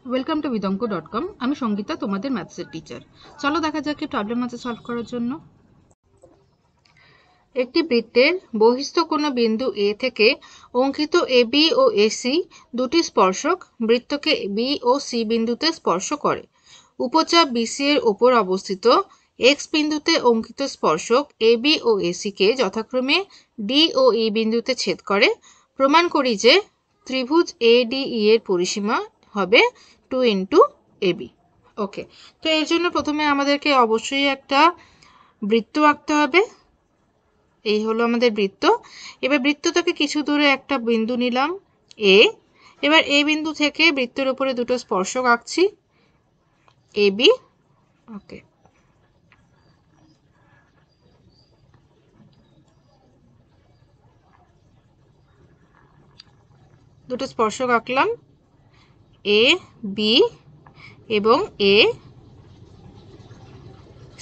Welcome to vidamko.com। আমি সঙ্গীতা, তোমাদের ম্যাথসের teacher. চলো দেখা যাক কি প্রবলেম আছে সলভ করার জন্য। একটি বৃত্তের বহিস্থ কোনো বিন্দু এ থেকে অঙ্কিত এ বি ও এসি দুটি স্পর্শক বৃত্তকে বি ও সি বিন্দুতে স্পর্শ করে। উপচাপ বিসি এর ওপর অবস্থিত এক্স বিন্দুতে অঙ্কিত স্পর্শক এ বি ও এসি কে যথাক্রমে ডি ও ই বিন্দুতে ছেদ করে। প্রমাণ করি যে ত্রিভুজ এ ডি ই এর পরিসীমা হবে 2 ইন্টু এ বি। ওকে, তো এর জন্য প্রথমে আমাদেরকে অবশ্যই একটা বৃত্ত আঁকতে হবে। এই হলো আমাদের বৃত্ত। এবার বৃত্ত থেকে কিছু দূরে একটা বিন্দু নিলাম এ। এবার এই বিন্দু থেকে বৃত্তের উপরে দুটো স্পর্শক আঁকছি এ বি। ওকে, দুটো স্পর্শক আঁকলাম এ বি এবং এ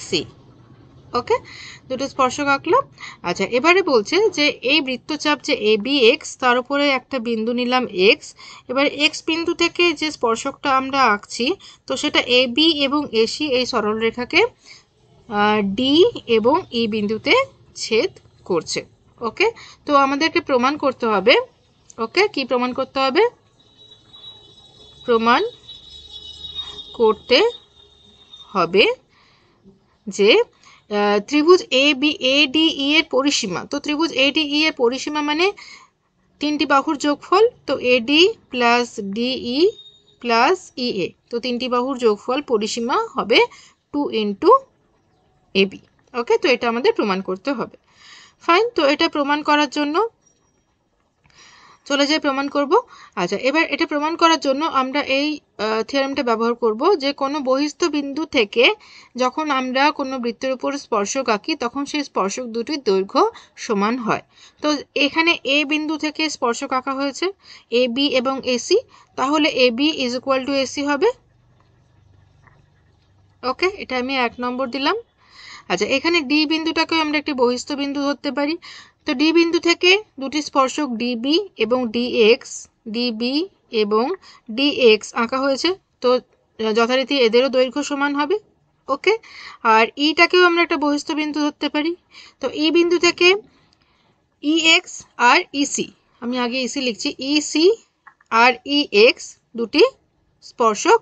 সি। ওকে, দুটো স্পর্শক আঁকলাম। আচ্ছা, এবারে বলছে যে এই বৃত্তচাপ যে এ বি এক্স, তার উপরে একটা বিন্দু নিলাম এক্স। এবার এক্স বিন্দু থেকে যে স্পর্শকটা আমরা আঁকছি, তো সেটা এ বি এবং এসি এই সরলরেখাকে ডি এবং ই বিন্দুতে ছেদ করছে। ওকে, তো আমাদেরকে প্রমাণ করতে হবে। ওকে, কি প্রমাণ করতে হবে? প্রমাণ করতে হবে যে ত্রিভুজ A B A D E এর পরিসীমা। তো ত্রিভুজ এ ডি ই এর পরিসীমা মানে তিনটি বাহুর যোগফল। তো A D plus DE plus E A, তো তিনটি বাহুর যোগফল পরিসীমা হবে 2 ইন্টু এ বি। ওকে, তো এটা আমাদের প্রমাণ করতে হবে। ফাইন, তো এটা প্রমাণ করার জন্য চলে যাই প্রমাণ করব। আচ্ছা, এবার এটা প্রমাণ করার জন্য আমরা এই থিওরেমটা ব্যবহার করব যে কোনো বহিস্থ বিন্দু থেকে যখন আমরা কোনো বৃত্তের উপর স্পর্শক আঁকি, তখন সেই স্পর্শক দুটির দৈর্ঘ্য সমান হয়। তো এখানে এ বিন্দু থেকে স্পর্শক আঁকা হয়েছে এ বি এবং এসি, তাহলে A B is equal to AC হবে। ওকে, এটা আমি 1 নম্বর দিলাম। আচ্ছা, এখানে ডি বিন্দুটাকেও আমরা একটি বহিস্থ বিন্দু ধরতে পারি। তো ডি বিন্দু থেকে দুটি স্পর্শক ডিবি এবং ডিএক্স, ডিবি এবং ডিএক্স আঁকা হয়েছে। তো যথারীতি এদেরও দৈর্ঘ্য সমান হবে। ওকে, আর ইটাকেও আমরা একটা বহিস্থ বিন্দু ধরতে পারি। তো ই বিন্দু থেকে ইএক্স আর ইসি, আমি আগে ইসি লিখছি, ইসি আর ইএক্স দুটি স্পর্শক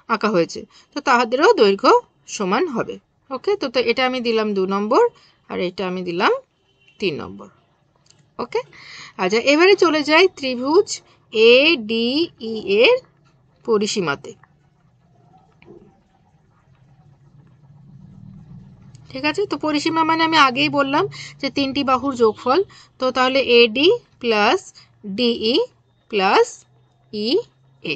আঁকা হয়েছে। তো তাহাদেরও দৈর্ঘ্য সমান হবে। ওকে, তো এটা আমি দিলাম 2 নম্বর আর এটা আমি দিলাম 3 নম্বর। ওকে, আচ্ছা, এবারে চলে যাই ত্রিভুজ এ ডি ই এর পরিসীমাতে। ঠিক আছে, তো পরিসীমা মানে আমি আগেই বললাম যে তিনটি বাহুর যোগফল। তো তাহলে A D plus DE plus E A.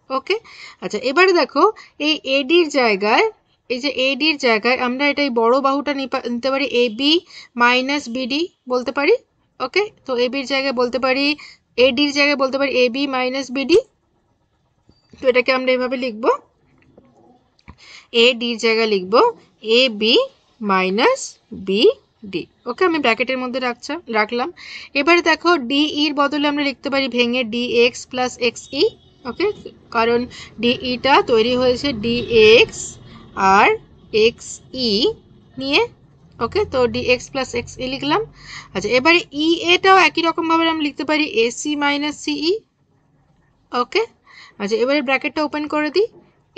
Okay, আচ্ছা, এবারে দেখো এই এডির জায়গায়, এই যে এডির জায়গায় আমরা এটাই বড় বাহুটা নিতে পারি এ বি মাইনাস বিডি বলতে পারি। ওকে, তো এ বির জায়গায় বলতে পারি, এডির জায়গায় বলতে পারি এ বি মাইনাস বিডি। তো এটাকে আমরা এভাবে লিখব, এ ডির জায়গায় লিখব এ বি মাইনাস বি ডি। ওকে, আমি ব্র্যাকেটের মধ্যে রাখলাম। এবারে দেখো ডি ইর বদলে আমরা লিখতে পারি ভেঙে ডি এক্স প্লাস এক্স ই। ওকে, কারণ ডিইটা তৈরি হয়েছে ডিএক্স আর এক্স ই নিয়ে। ওকে, তো ডিএক্স প্লাস এক্স ই লিখলাম। আচ্ছা, এবারে ই এটাও একই রকমভাবে আমরা লিখতে পারি এসি মাইনাস সিই। ওকে, আচ্ছা, এবারে ব্র্যাকেটটা ওপেন করে দিই,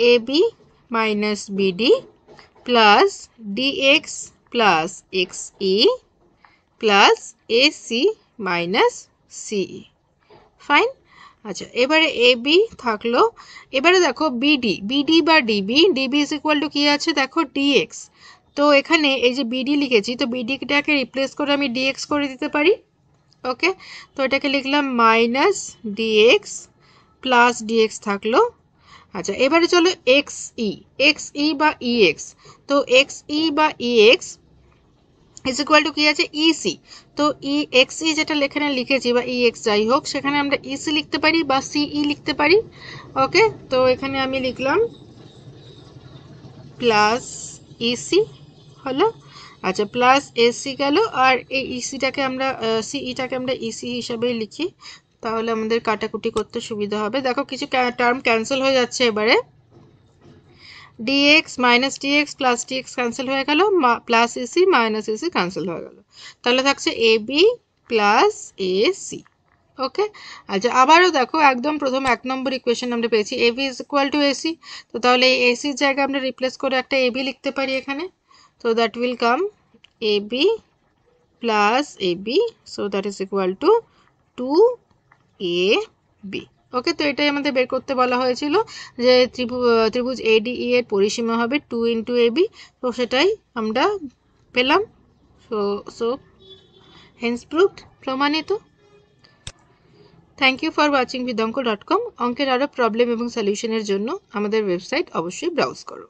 A B minus BD plus DX plus X E plus AC minus CE. Fine, আচ্ছা, এবারে এ বি থাকলো। এবারে দেখো বিডি, বিডি বা DB, DB is equal to কি আছে দেখো ডিএক্স। তো এখানে এই যে বিডি লিখেছি, তো বিডিটাকে রিপ্লেস করে আমি ডিএক্স করে দিতে পারি। ওকে, তো এটাকে লিখলাম মাইনাস ডিএক্স প্লাস ডিএক্স থাকলো। আচ্ছা, এবারে চলো এক্স ই, এক্স ই বা ইএক্স। তো এক্স ই বা ইএক্স ইজ ইকুয়াল টু কি আছে ইসি। তো ই এক্স ই যেটা এখানে লিখেছি বা ই এক্স যাই হোক, সেখানে আমরা ইসি লিখতে পারি বা সিই লিখতে পারি। ওকে, তো এখানে আমি লিখলাম প্লাস ইসি হলো। আচ্ছা, প্লাস এসি গেল, আর এই ইসিটাকে আমরা সিইটাকে আমরা ইসি হিসাবে লিখি। তাহলে আমাদের কাটাকুটি করতে সুবিধা হবে। দেখো কিছু টার্ম ক্যান্সেল হয়ে যাচ্ছে এবারে, dx minus dx plus dx cancel হয়ে গেল, plus AC minus AC cancel হয়ে গেল, তাহলে থাকছে ab প্লাস এসি। ওকে, আচ্ছা আবারও দেখো একদম প্রথম 1 নম্বর ইকুয়েশন আমরা পেয়েছি ab is equal to AC, তো তাহলে এই এসির জায়গায় আমরা রিপ্লেস করে একটা ab লিখতে পারি এখানে, তো that will come ab plus ab, so that is equal to 2ab। Okay, তো এটাই আমাদের বের করতে বলা হয়েছিল যে ত্রিভুজ ADE এর পরিসীমা হবে 2 ইন্টু ab, তো সেটাই আমরা পেলাম। সো সো হেন্স প্রুভড, প্রমাণিত। Thank you for watching vidanko.com। অঙ্কের আরও প্রবলেম এবং সলিউশনের জন্য আমাদের ওয়েবসাইট অবশ্যই ব্রাউজ করো।